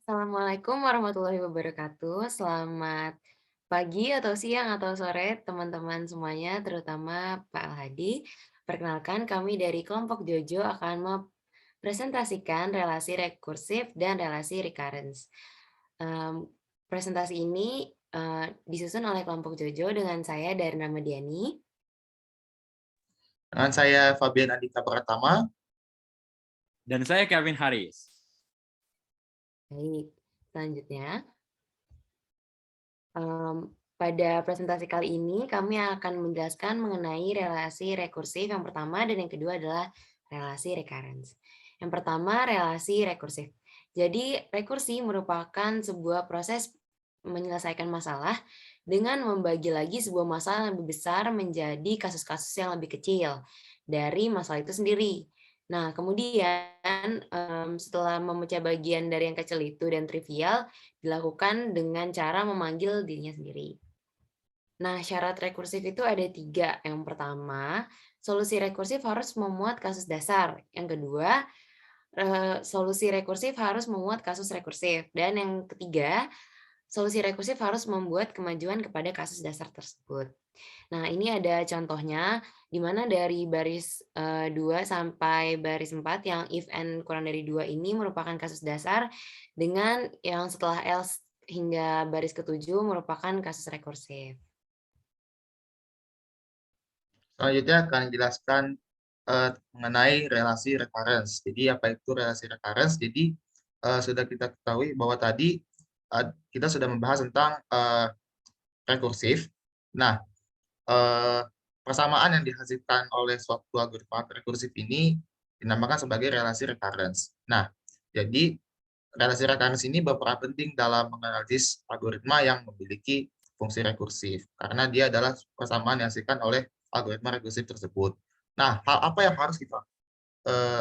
Assalamualaikum warahmatullahi wabarakatuh. Selamat pagi atau siang atau sore teman-teman semuanya, terutama Pak Alhadi. Perkenalkan kami dari kelompok Jojo akan mempresentasikan relasi rekursif dan relasi recurrence. Mmm, Presentasi ini, disusun oleh kelompok Jojo dengan saya Darna Mediani. Dengan saya Fabian Andika Pratama. Dan saya Kevin Haris. Baik, selanjutnya. Pada presentasi kali ini kami akan menjelaskan mengenai relasi rekursif yang pertama dan yang kedua adalah relasi recurrence. Yang pertama relasi rekursif. Jadi rekursi merupakan sebuah proses menyelesaikan masalah dengan membagi lagi sebuah masalah yang lebih besar menjadi kasus-kasus yang lebih kecil dari masalah itu sendiri. Nah, kemudian setelah memecah bagian dari yang kecil itu dan trivial, dilakukan dengan cara memanggil dirinya sendiri. Nah, syarat rekursif itu ada 3. Yang pertama, solusi rekursif harus memuat kasus dasar. Yang kedua, solusi rekursif harus memuat kasus rekursif. Dan yang ketiga, solusi rekursif harus membuat kemajuan kepada kasus dasar tersebut. Nah, ini ada contohnya, di mana dari baris 2 sampai baris 4 yang if and kurang dari 2 ini merupakan kasus dasar, dengan yang setelah else hingga baris ke-7 merupakan kasus rekursif. Selanjutnya akan dijelaskan mengenai relasi recurrence. Jadi apa itu relasi recurrence? Jadi sudah kita ketahui bahwa tadi kita sudah membahas tentang rekursif. Nah, eh, persamaan yang dihasilkan oleh suatu algoritma rekursif ini dinamakan sebagai relasi recurrence. Nah, jadi relasi recurrence ini berperan penting dalam menganalisis algoritma yang memiliki fungsi rekursif, karena dia adalah persamaan yang dihasilkan oleh algoritma rekursif tersebut. Nah, hal apa yang harus kita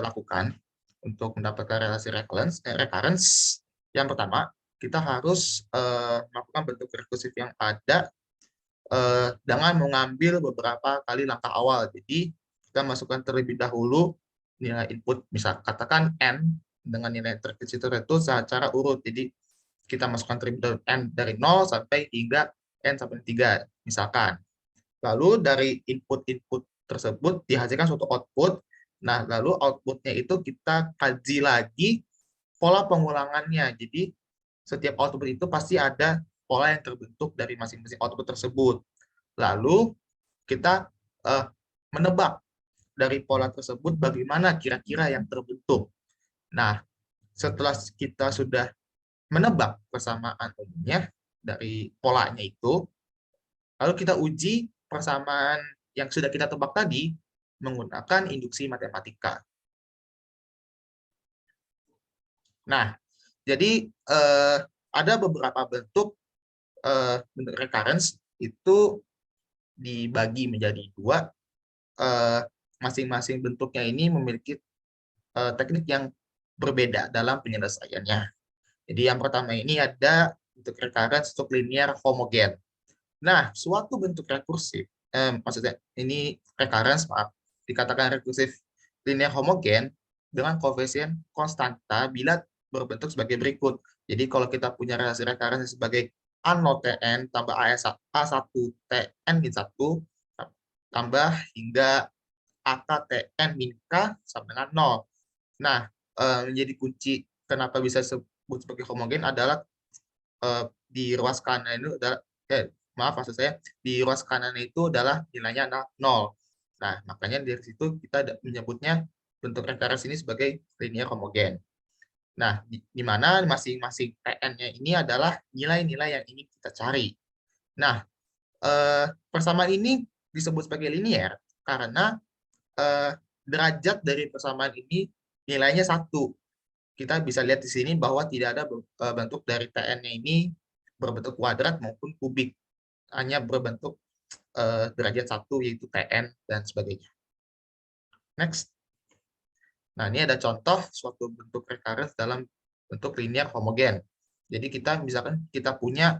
lakukan untuk mendapatkan relasi recurrence? Yang pertama, kita harus melakukan bentuk rekursif yang ada dengan mengambil beberapa kali langkah awal. Jadi, kita masukkan terlebih dahulu nilai input, misal katakan N, dengan nilai terkecil itu secara urut. Jadi, kita masukkan terlebih dahulu N dari 0 sampai hingga N sampai 3, misalkan. Lalu dari input-input tersebut dihasilkan suatu output. Nah, lalu outputnya itu kita kaji lagi pola pengulangannya. Jadi, setiap output itu pasti ada pola yang terbentuk dari masing-masing output tersebut. Lalu kita menebak dari pola tersebut bagaimana kira-kira yang terbentuk. Nah, setelah kita sudah menebak persamaan umumnya dari polanya itu, lalu kita uji persamaan yang sudah kita tebak tadi menggunakan induksi matematika. Nah, jadi ada beberapa bentuk recurrence itu dibagi menjadi 2. Masing-masing bentuknya ini memiliki teknik yang berbeda dalam penyelesaiannya. Jadi yang pertama ini ada bentuk recurrence untuk linear homogen. Nah, suatu bentuk rekursif, maksudnya ini recurrence, maaf, dikatakan rekursif linear homogen dengan koefisien konstanta bila berbentuk sebagai berikut. Jadi kalau kita punya relasi recurrence sebagai A0 Tn tambah A1 Tn min 1 tambah hingga AK Tn min K sama dengan 0. Nah, menjadi kunci kenapa bisa disebut sebagai homogen adalah di ruas kanan itu adalah maaf maksud saya di ruas kanan itu adalah nilainya 0. Nah, makanya dari situ kita menyebutnya bentuk recurrence ini sebagai linear homogen. Nah, di mana masing-masing Tn-nya ini adalah nilai-nilai yang ingin kita cari. Nah, persamaan ini disebut sebagai linear karena derajat dari persamaan ini nilainya 1. Kita bisa lihat di sini bahwa tidak ada bentuk dari Tn-nya ini berbentuk kuadrat maupun kubik. Hanya berbentuk derajat 1, yaitu Tn dan sebagainya. Next. Nah, ini ada contoh suatu bentuk recurrence dalam bentuk linear homogen. Jadi kita misalkan kita punya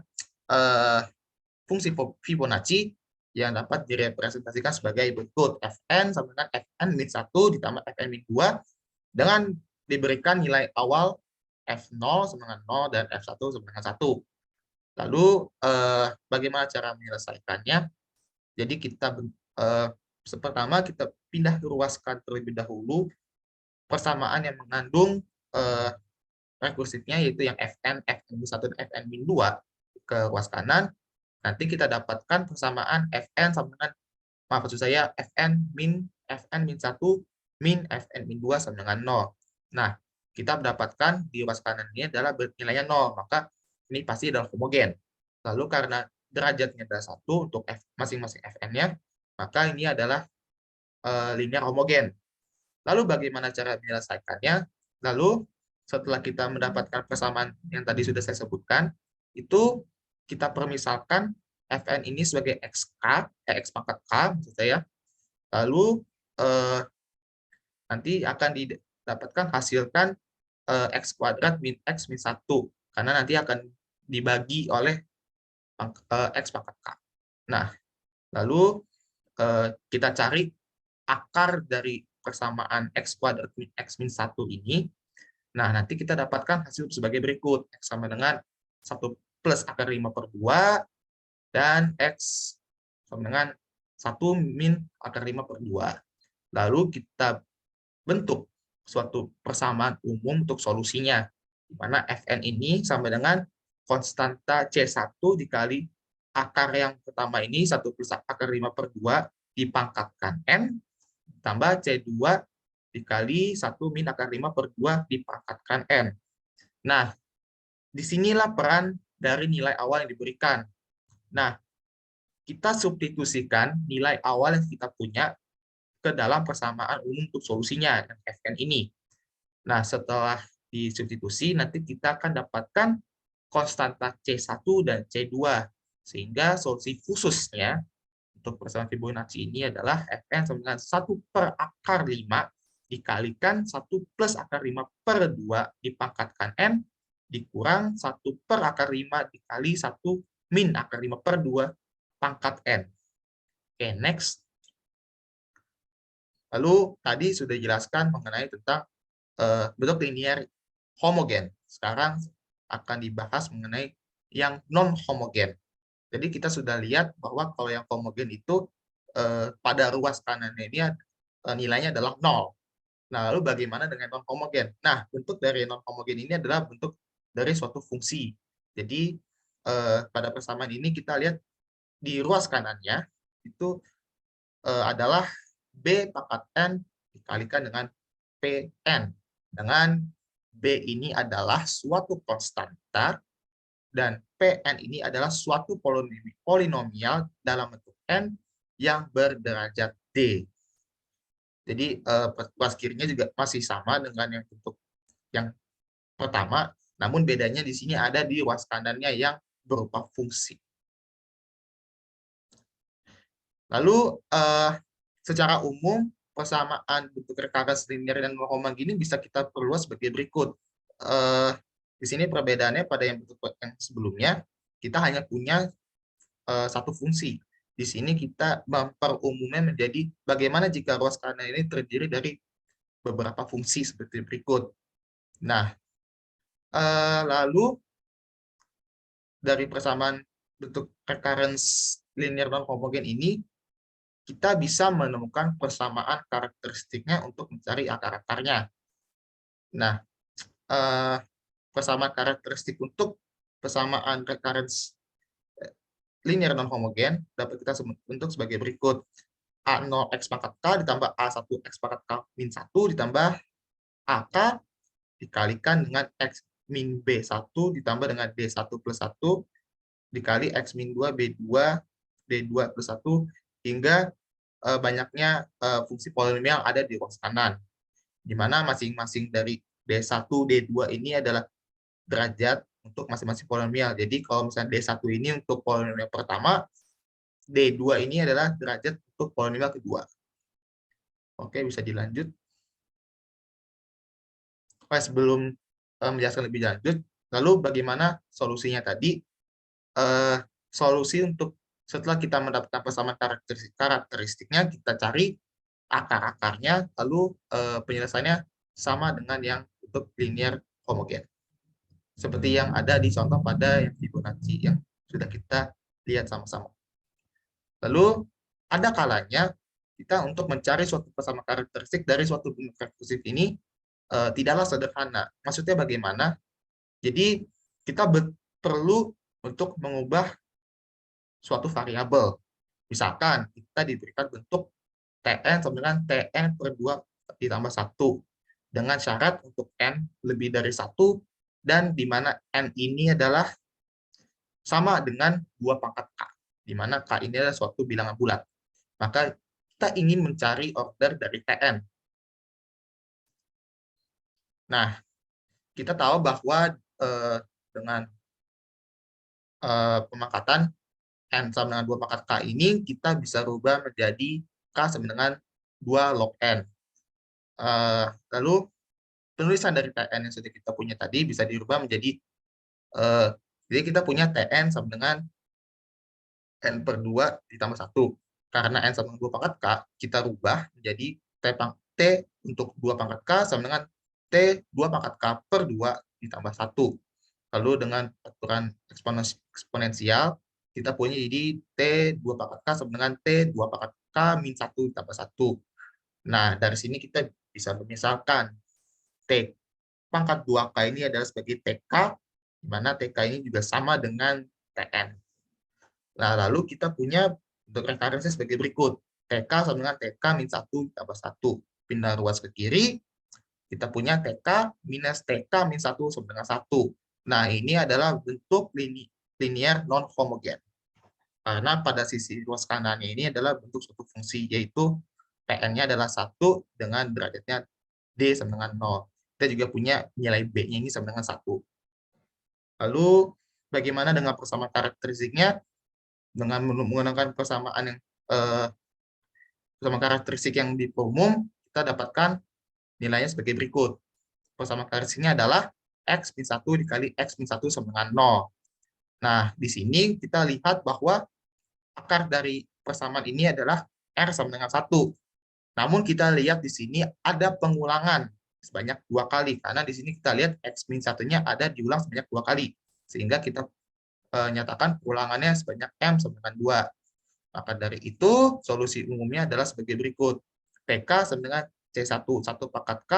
fungsi Fibonacci yang dapat direpresentasikan sebagai bentuk Fn sama dengan Fn min 1 ditambah Fn min 2 dengan diberikan nilai awal F0 sama dengan 0 dan F1 sama dengan 1. Lalu bagaimana cara menyelesaikannya? Jadi pertama kita pindah ruaskan terlebih dahulu persamaan yang mengandung rekursifnya, yaitu yang Fn, Fn-1, dan Fn-2 ke ruas kanan. Nanti kita dapatkan persamaan Fn sama dengan, maksud saya Fn-1 min Fn-2 sama dengan 0. Nah, kita mendapatkan di ruas kanan ini adalah nilainya 0, maka ini pasti adalah homogen. Lalu karena derajatnya adalah 1 untuk masing-masing Fn-nya, maka ini adalah linear homogen. Lalu bagaimana cara menyelesaikannya? Lalu setelah kita mendapatkan persamaan yang tadi sudah saya sebutkan, itu kita permisalkan Fn ini sebagai xk, x pangkat k, maksud saya. Lalu nanti akan didapatkan hasilkan x kuadrat min x min 1, karena nanti akan dibagi oleh x pangkat k. Nah, lalu kita cari akar dari persamaan x kuadrat min x min 1 ini. Nah, nanti kita dapatkan hasil sebagai berikut. X sama dengan 1 plus akar 5/2, dan X sama dengan 1 min akar 5/2. Lalu kita bentuk suatu persamaan umum untuk solusinya, di mana Fn ini sama dengan konstanta C1 dikali akar yang pertama ini, 1 plus akar 5/2 dipangkatkan N, tambah C2 dikali 1 min akar 5/2 dipangkatkan N. Nah, disinilah peran dari nilai awal yang diberikan. Nah, kita substitusikan nilai awal yang kita punya ke dalam persamaan umum untuk solusinya, yang Fn ini. Nah, setelah disubstitusi, nanti kita akan dapatkan konstanta C1 dan C2. Sehingga solusi khususnya untuk persamaan Fibonacci ini adalah Fn sama dengan 1 per akar 5 dikalikan 1 plus akar 5/2 dipangkatkan N, dikurang 1 per akar 5 dikali 1 min akar 5/2 pangkat N. Oke, next. Lalu tadi sudah dijelaskan mengenai tentang bentuk linear homogen. Sekarang akan dibahas mengenai yang non-homogen. Jadi kita sudah lihat bahwa kalau yang homogen itu pada ruas kanannya ini nilainya adalah 0. Nah, lalu bagaimana dengan non-homogen? Nah, bentuk dari non-homogen ini adalah bentuk dari suatu fungsi. Jadi, pada persamaan ini kita lihat di ruas kanannya itu adalah B pangkat N dikalikan dengan Pn. Dengan B ini adalah suatu konstanta, dan Pn ini adalah suatu polinomial dalam bentuk N yang berderajat D. Jadi ruas kirinya juga masih sama dengan yang bentuk yang pertama, namun bedanya di sini ada di ruas kanannya yang berupa fungsi. Lalu secara umum persamaan bentuk recurrence linear dan non-homogen ini bisa kita perluas sebagai berikut. Di sini perbedaannya pada yang bentuk yang sebelumnya, kita hanya punya satu fungsi. Di sini kita memperumumnya menjadi bagaimana jika ruas kanan ini terdiri dari beberapa fungsi seperti berikut. Nah, lalu dari persamaan bentuk recurrence linear non-homogen ini, kita bisa menemukan persamaan karakteristiknya untuk mencari akar-akarnya. Nah, persamaan karakteristik untuk persamaan recurrence linear non-homogen dapat kita bentuk sebagai berikut. A0 X pangkat K ditambah A1 X pangkat K min 1 ditambah AK dikalikan dengan X min B1 ditambah dengan D1 plus 1 dikali X min 2 B2 D2 plus 1 hingga banyaknya fungsi polinomial ada di ruas kanan, di mana masing-masing dari D1, D2 ini adalah derajat untuk masing-masing polinomial. Jadi kalau misalnya D1 ini untuk polinomial pertama, D2 ini adalah derajat untuk polinomial kedua. Oke, bisa dilanjut. Oke, sebelum menjelaskan lebih lanjut, lalu bagaimana solusinya tadi? Solusi untuk setelah kita mendapatkan persamaan karakteristiknya, kita cari akar-akarnya, lalu penyelesaiannya sama dengan yang untuk linear homogen. seperti yang ada di contoh pada yang Fibonacci yang sudah kita lihat sama-sama. Lalu ada kalanya kita untuk mencari suatu persamaan karakteristik dari suatu bentuk rekursif ini tidaklah sederhana. Maksudnya bagaimana? Jadi kita perlu untuk mengubah suatu variabel. Misalkan kita diberikan bentuk Tn sama dengan Tn per 2 ditambah 1 dengan syarat untuk N lebih dari 1 dan di mana N ini adalah sama dengan 2 pangkat K, di mana K ini adalah suatu bilangan bulat. Maka kita ingin mencari order dari Tn. Nah, kita tahu bahwa dengan pemangkatan N sama dengan 2 pangkat K ini, kita bisa rubah menjadi K sama dengan 2 log N. Lalu penulisan dari Tn yang sudah kita punya tadi bisa dirubah menjadi, jadi kita punya Tn sama dengan N per 2 ditambah 1. Karena N sama dengan 2 pangkat K, kita rubah menjadi T untuk 2 pangkat K sama dengan T 2 pangkat K per 2 ditambah 1. Lalu dengan aturan eksponensial, kita punya jadi T 2 pangkat K sama dengan T 2 pangkat K min 1 ditambah 1. Nah, dari sini kita bisa memisalkan T pangkat 2K ini adalah sebagai TK, di mana TK ini juga sama dengan TN. Nah, lalu kita punya bentuk rekarensi sebagai berikut. TK sama dengan TK min 1 ditambah 1. Pindah ruas ke kiri, kita punya TK minus TK min 1 sama dengan 1. Nah, ini adalah bentuk linear non-homogen. Karena pada sisi ruas kanannya ini adalah bentuk suatu fungsi, yaitu Pn-nya adalah 1 dengan derajatnya D sama dengan 0. Kita juga punya nilai B-nya ini sama dengan 1. Lalu, bagaimana dengan persamaan karakteristiknya? Dengan menggunakan persamaan karakteristik yang di umum, kita dapatkan nilainya sebagai berikut. Persamaan karakteristiknya adalah X min 1 dikali X min 1 sama dengan 0. Nah, di sini kita lihat bahwa akar dari persamaan ini adalah R sama dengan 1. Namun kita lihat di sini ada pengulangan sebanyak 2 kali, karena di sini kita lihat X min 1-nya ada diulang sebanyak 2 kali, sehingga kita nyatakan ulangannya sebanyak M sama dengan 2. Maka dari itu, solusi umumnya adalah sebagai berikut. PK sama dengan C1, 1 pangkat K,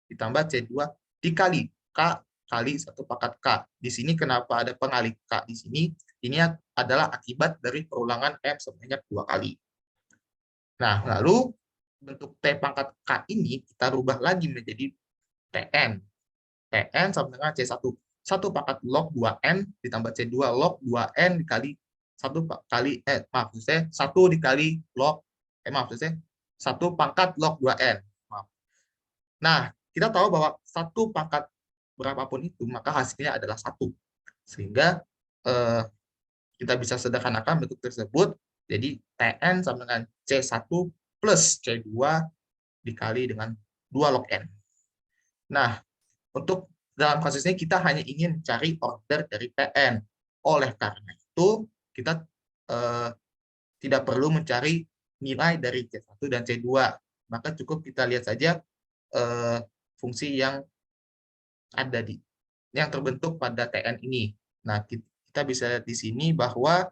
ditambah C2 dikali K kali 1 pangkat K. Di sini kenapa ada pengali K di sini? Ini adalah akibat dari perulangan M sebanyak 2 kali. Nah, lalu bentuk T pangkat K ini kita rubah lagi menjadi Tn. Tn sama dengan C1. 1 pangkat log 2N ditambah C2 log 2N dikali 1 kali, maaf, saya 1 dikali log, maaf, saya 1 pangkat log 2N. Maaf. Nah, kita tahu bahwa 1 pangkat berapapun itu, maka hasilnya adalah 1. Sehingga kita bisa sederhanakan bentuk tersebut, jadi Tn sama dengan C1 plus C2 dikali dengan 2 log N. Nah, untuk dalam kasus ini kita hanya ingin mencari order dari Tn. Oleh karena itu, kita tidak perlu mencari nilai dari C1 dan C2. Maka cukup kita lihat saja fungsi yang ada yang terbentuk pada Tn ini. Nah, kita bisa lihat di sini bahwa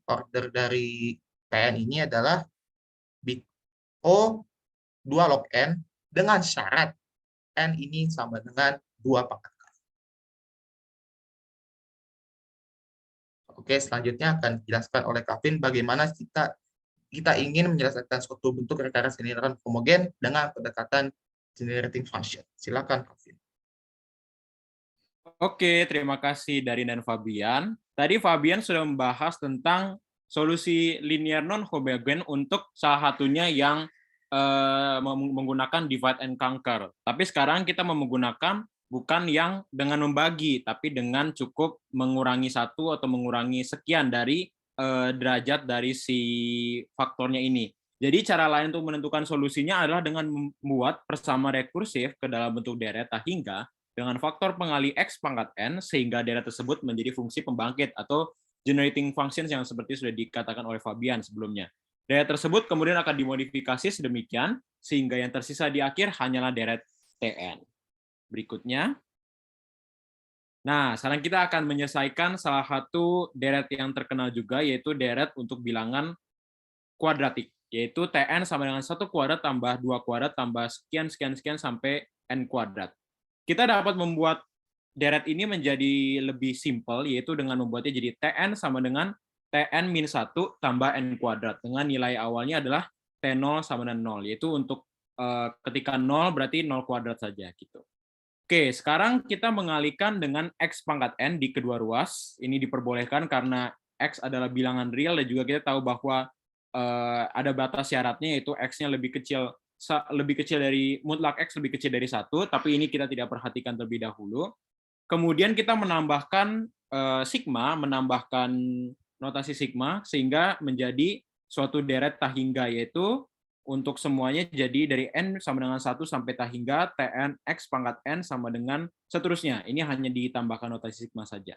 order dari Tn ini adalah O 2 log N dengan syarat N ini sama dengan 2 pangkat K. Oke, selanjutnya akan dijelaskan oleh Kavin bagaimana kita ingin menjelaskan suatu bentuk rekarensi linear homogen dengan pendekatan generating function. Silakan, Kavin. Oke, terima kasih Darin dan Fabian. Tadi Fabian sudah membahas tentang solusi linear non-homogen untuk salah satunya yang menggunakan divide and conquer. Tapi sekarang kita menggunakan bukan yang dengan membagi, tapi dengan cukup mengurangi 1 atau mengurangi sekian dari derajat dari si faktornya ini. Jadi cara lain untuk menentukan solusinya adalah dengan membuat persamaan rekursif ke dalam bentuk deret hingga dengan faktor pengali X pangkat N, sehingga deret tersebut menjadi fungsi pembangkit atau generating functions yang seperti sudah dikatakan oleh Fabian sebelumnya. Deret tersebut kemudian akan dimodifikasi sedemikian, sehingga yang tersisa di akhir hanyalah deret Tn. Berikutnya. Nah, sekarang kita akan menyelesaikan salah satu deret yang terkenal juga, yaitu deret untuk bilangan kuadratik, yaitu Tn sama dengan 1 kuadrat tambah 2 kuadrat tambah sekian, sekian, sekian, sampai N kuadrat. Kita dapat membuat deret ini menjadi lebih simpel, yaitu dengan membuatnya jadi Tn sama dengan Tn min 1 tambah N kuadrat, dengan nilai awalnya adalah T0 sama dengan 0, yaitu untuk ketika 0 berarti 0 kuadrat saja, gitu. Oke, sekarang kita mengalihkan dengan X pangkat N di kedua ruas. Ini diperbolehkan karena X adalah bilangan real dan juga kita tahu bahwa ada batas syaratnya, yaitu X-nya lebih kecil dari mutlak X lebih kecil dari 1, tapi ini kita tidak perhatikan terlebih dahulu. Kemudian kita menambahkan sigma, menambahkan notasi sigma, sehingga menjadi suatu deret tahingga, yaitu untuk semuanya jadi dari N sama dengan 1 sampai tahingga Tn X pangkat N sama dengan seterusnya. Ini hanya ditambahkan notasi sigma saja.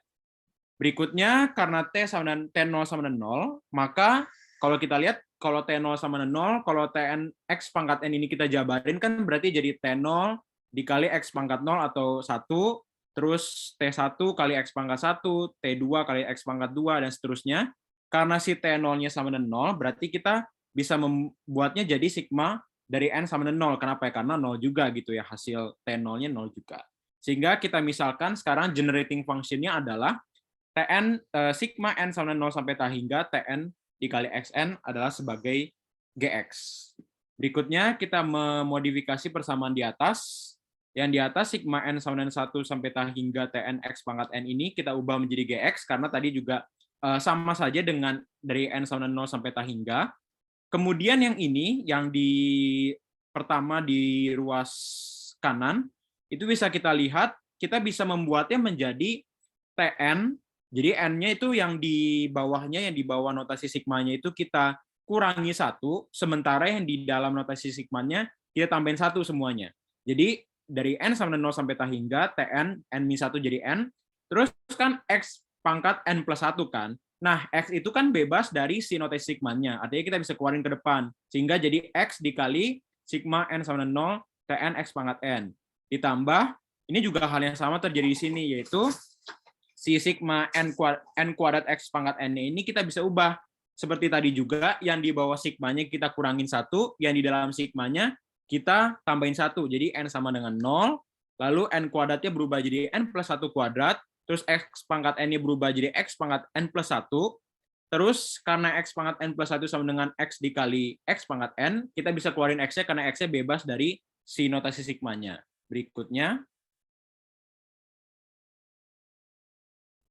Berikutnya, karena T0 sama dengan 0, maka kalau kita lihat, kalau T0 sama dengan 0, kalau Tn X pangkat N ini kita jabarin, kan berarti jadi T0 dikali X pangkat 0 atau 1, terus T1 kali X pangkat 1, T2 kali X pangkat 2, dan seterusnya. Karena si T0-nya sama dengan 0, berarti kita bisa membuatnya jadi sigma dari N sama dengan 0. Kenapa ya? Karena 0 juga gitu ya, hasil T0-nya 0 juga. Sehingga kita misalkan sekarang generating function-nya adalah Tn sigma N sama dengan 0 sampai tahingga Tn dikali Xn adalah sebagai Gx. Berikutnya kita memodifikasi persamaan di atas. Yang di atas sigma N sama dengan 1 sampai tahingga Tn X pangkat N ini kita ubah menjadi Gx, karena tadi juga sama saja dengan dari N sama dengan 0 sampai tahingga. Kemudian yang ini, yang di pertama di ruas kanan, itu bisa kita lihat, kita bisa membuatnya menjadi Tn, jadi N-nya itu yang di bawahnya, yang di bawah notasi sigmanya itu kita kurangi 1, sementara yang di dalam notasi sigmanya kita tambahin 1 semuanya. Jadi dari N sama dengan 0 sampai tahingga, Tn, N-1 jadi N, terus kan X pangkat N plus 1 kan. Nah, X itu kan bebas dari si notasi sigmanya, artinya kita bisa keluarin ke depan, sehingga jadi X dikali sigma N sama dengan 0, Tn X pangkat N. Ditambah, ini juga hal yang sama terjadi di sini, yaitu si sigma N kuadrat X pangkat N ini kita bisa ubah. Seperti tadi juga, yang di bawah sigmanya kita kurangin 1, yang di dalam sigmanya kita tambahin 1. Jadi N sama dengan 0, lalu N kuadratnya berubah jadi N plus 1 kuadrat, terus X pangkat N-nya berubah jadi X pangkat N plus 1, terus karena X pangkat N plus 1 sama dengan X dikali X pangkat N, kita bisa keluarin X-nya karena X-nya bebas dari si notasi sigmanya. Berikutnya,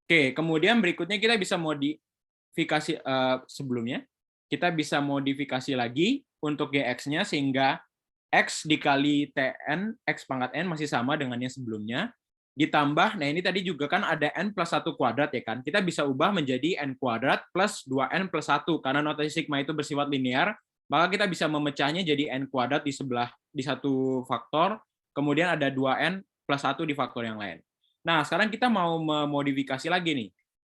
oke, kemudian berikutnya kita bisa modifikasi sebelumnya. Kita bisa modifikasi lagi untuk Gx-nya sehingga X dikali Tn X pangkat N masih sama dengan yang sebelumnya. Ditambah, nah ini tadi juga kan ada N plus 1 kuadrat ya kan. Kita bisa ubah menjadi N kuadrat plus 2N plus 1. Karena notasi sigma itu bersifat linear, maka kita bisa memecahnya jadi N kuadrat di satu faktor, kemudian ada 2N plus 1 di faktor yang lain. Nah, sekarang kita mau memodifikasi lagi nih.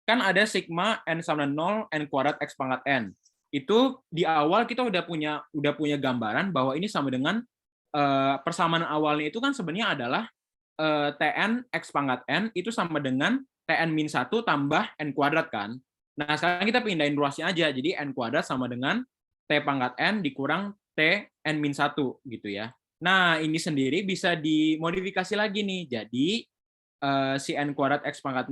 Kan ada sigma N sama 0, N kuadrat X pangkat N. Itu di awal kita udah punya gambaran bahwa ini sama dengan persamaan awalnya itu kan sebenarnya adalah Tn X pangkat N itu sama dengan Tn min 1 tambah N kuadrat kan. Nah, sekarang kita pindahin ruasnya aja. Jadi N kuadrat sama dengan T pangkat N dikurang T N min 1 gitu ya. Nah, ini sendiri bisa dimodifikasi lagi nih. Jadi si N kuadrat X pangkat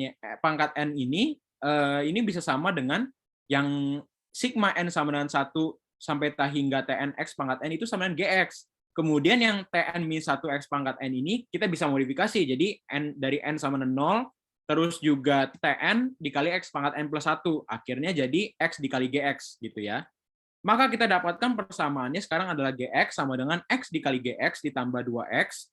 N ini bisa sama dengan yang sigma N sama dengan 1 sampai hingga Tn X pangkat N itu sama dengan Gx. Kemudian yang Tn min 1 X pangkat N ini kita bisa modifikasi. Jadi dari N sama dengan 0, terus juga Tn dikali X pangkat N plus 1. Akhirnya jadi X dikali Gx gitu ya. Maka kita dapatkan persamaannya sekarang adalah Gx sama dengan X dikali Gx ditambah 2X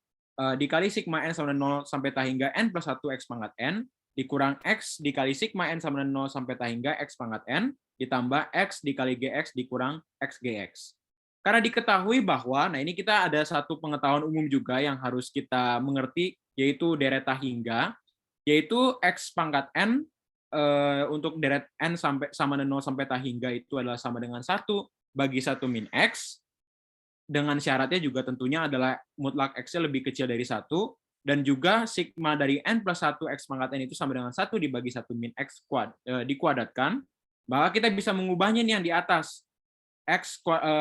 dikali sigma N sama dengan 0 sampai hingga N plus 1 X pangkat N dikurang X dikali sigma N sama dengan 0 sampai hingga X pangkat N ditambah X dikali Gx dikurang X Gx. Karena diketahui bahwa, nah ini kita ada satu pengetahuan umum juga yang harus kita mengerti, yaitu deret tahingga, yaitu X pangkat N untuk deret N sama dengan 0 sampai tahingga itu adalah sama dengan 1 bagi 1 min X, dengan syaratnya juga tentunya adalah mutlak X-nya lebih kecil dari 1, dan juga sigma dari n plus 1 x pangkat n itu sama dengan 1 dibagi 1 min x dikuadratkan, maka kita bisa mengubahnya nih yang di atas.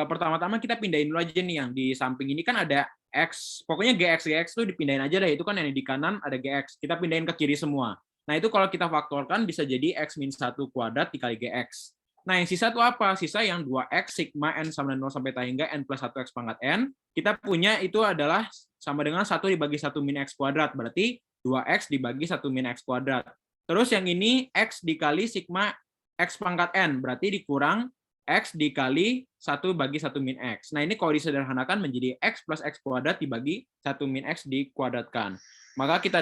Pertama-tama kita pindahin dulu aja nih yang di samping ini kan ada x, pokoknya gx tuh dipindahin aja deh, itu kan yang di kanan ada gx, kita pindahin ke kiri semua. Nah itu kalau kita faktorkan bisa jadi x min 1 kuadrat dikali gx. Nah yang sisa itu apa? Sisa yang 2x sigma n sama dengan 0 sampai hingga n plus 1 x pangkat n, kita punya itu adalah sama dengan 1 dibagi 1 min x kuadrat, berarti 2x dibagi 1 min x kuadrat. Terus yang ini x dikali sigma x pangkat n, berarti dikurang x dikali 1 bagi 1 min x. Nah, ini kalau disederhanakan menjadi x plus x kuadrat dibagi 1 min x dikuadratkan. Maka kita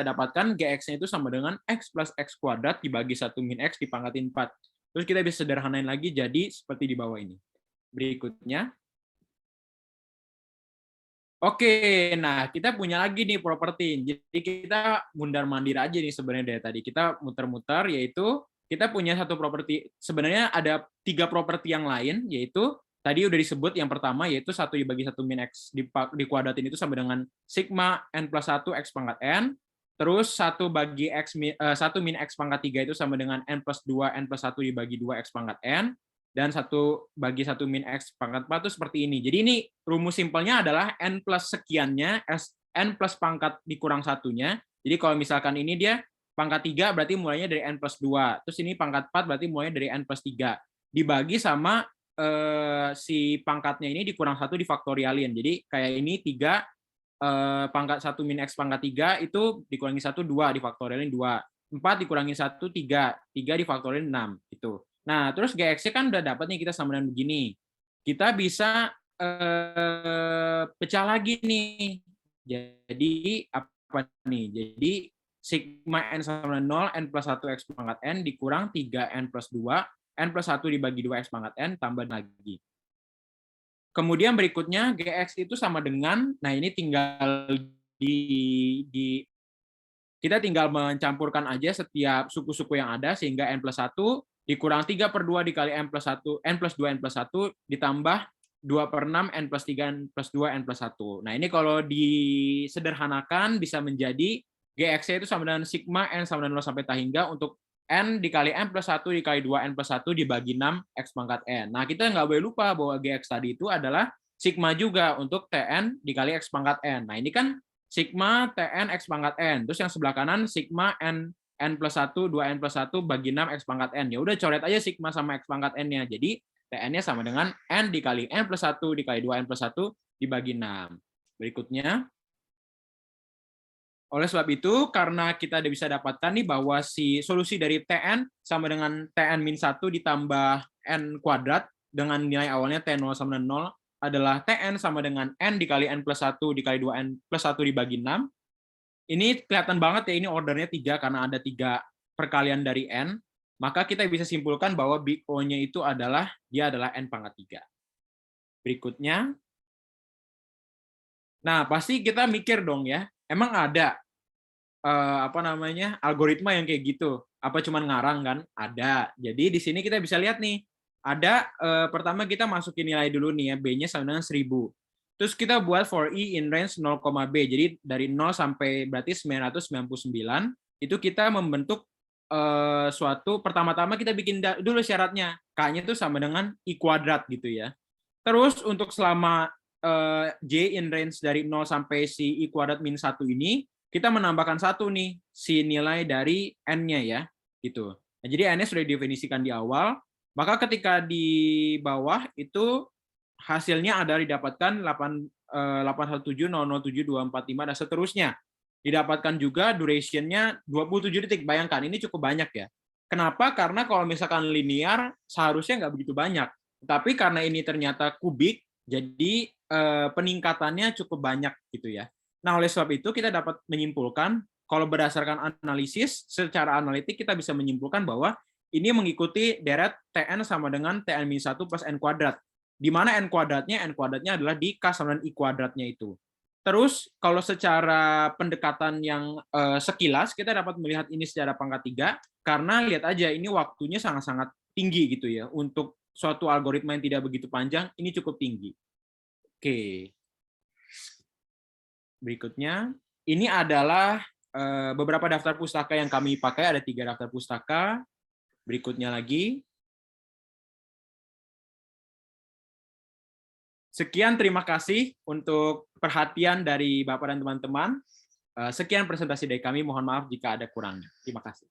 dapatkan gx-nya itu sama dengan x plus x kuadrat dibagi 1 min x dipangkatin 4. Terus kita bisa sederhanain lagi jadi seperti di bawah ini. Berikutnya. Oke, nah kita punya lagi nih properti. Jadi kita mundar-mandir aja nih sebenarnya dari tadi. Kita muter-muter, yaitu kita punya satu properti, sebenarnya ada 3 properti yang lain, yaitu tadi udah disebut yang pertama, yaitu 1 dibagi 1 min x dikuadratin itu sama dengan sigma n plus 1 x pangkat n, terus 1 bagi x 1 min x pangkat 3 itu sama dengan n plus 2 n plus 1 dibagi 2 x pangkat n, dan 1 bagi 1 min x pangkat 4 itu seperti ini. Jadi ini rumus simpelnya adalah n plus sekiannya, n plus pangkat dikurang satunya. Jadi kalau misalkan ini dia pangkat 3 berarti mulainya dari n plus 2. Terus ini pangkat 4 berarti mulainya dari n plus 3. Dibagi sama si pangkatnya ini dikurang 1 difaktorialin. Jadi kayak ini 3 pangkat 1 min x pangkat 3 itu dikurangi 1, 2 difaktorialin 2. 4 dikurangi 1, 3. 3 difaktorialin 6. Gitu. Nah, terus gx-nya kan udah dapat nih kita sama dengan begini. Kita bisa pecah lagi nih. Jadi apa nih? Jadi sigma n sama dengan 0, n plus 1 x pangkat n dikurang 3n plus 2, n plus 1 dibagi 2 x pangkat n tambah lagi. Kemudian berikutnya gx itu sama dengan, nah ini tinggal kita tinggal mencampurkan aja setiap suku-suku yang ada sehingga n plus 1 dikurang 3/2 dikali n plus 1, n plus 2 n plus 1 ditambah 2/6 n plus 3 n plus 2 n plus 1. Nah ini kalau disederhanakan bisa menjadi gx-nya itu sama dengan sigma n sama dengan 0 sampai hingga untuk n dikali n plus 1 dikali 2 n plus 1 dibagi 6 x pangkat n. Nah kita nggak boleh lupa bahwa gx tadi itu adalah sigma juga untuk tn dikali x pangkat n. Nah ini kan sigma tn x pangkat n. Terus yang sebelah kanan sigma n plus 1, 2n plus 1 bagi 6 x pangkat n. Ya udah coret aja sigma sama x pangkat n-nya. Jadi tn-nya sama dengan n dikali n plus 1 dikali 2n plus 1 dibagi 6. Berikutnya. Oleh sebab itu, karena kita bisa dapatkan nih bahwa si solusi dari tn sama dengan tn min 1 ditambah n kuadrat dengan nilai awalnya t0 sama dengan 0 adalah tn sama dengan n dikali n plus 1 dikali 2n plus 1 dibagi 6. Ini kelihatan banget ya, ini ordernya 3 karena ada 3 perkalian dari n. Maka kita bisa simpulkan bahwa big O-nya itu adalah, dia adalah n pangkat 3. Berikutnya. Nah, pasti kita mikir dong ya, emang ada algoritma yang kayak gitu? Apa cuman ngarang kan? Ada. Jadi di sini kita bisa lihat nih, ada pertama kita masukin nilai dulu nih ya, B-nya sama dengan 1000. Terus kita buat for i in range 0,b. Jadi dari 0 sampai berarti 999, itu kita membentuk suatu, pertama-tama kita bikin dulu syaratnya. K-nya itu sama dengan i kuadrat gitu ya. Terus untuk selama j in range dari 0 sampai si i kuadrat min 1 ini, kita menambahkan 1 nih, si nilai dari n-nya ya. Gitu. Nah, jadi n-nya sudah didefinisikan di awal, maka ketika di bawah itu hasilnya ada didapatkan 817.007.245 dan seterusnya. Didapatkan juga duration-nya 27 detik. Bayangkan, ini cukup banyak ya. Kenapa? Karena kalau misalkan linear, seharusnya nggak begitu banyak. Tapi karena ini ternyata kubik, jadi peningkatannya cukup banyak gitu ya. Nah, oleh sebab itu kita dapat menyimpulkan, kalau berdasarkan analisis, secara analitik kita bisa menyimpulkan bahwa ini mengikuti deret Tn sama dengan Tn-1 plus n kuadrat. Di mana n kuadratnya adalah di K sama dengan I kuadratnya itu. Terus kalau secara pendekatan yang sekilas kita dapat melihat ini secara pangkat 3 karena lihat aja ini waktunya sangat-sangat tinggi gitu ya. Untuk suatu algoritma yang tidak begitu panjang ini cukup tinggi. Oke. Berikutnya ini adalah beberapa daftar pustaka yang kami pakai, ada 3 daftar pustaka. Berikutnya lagi. Sekian, terima kasih untuk perhatian dari Bapak dan teman-teman. Sekian presentasi dari kami, mohon maaf jika ada kurangnya. Terima kasih.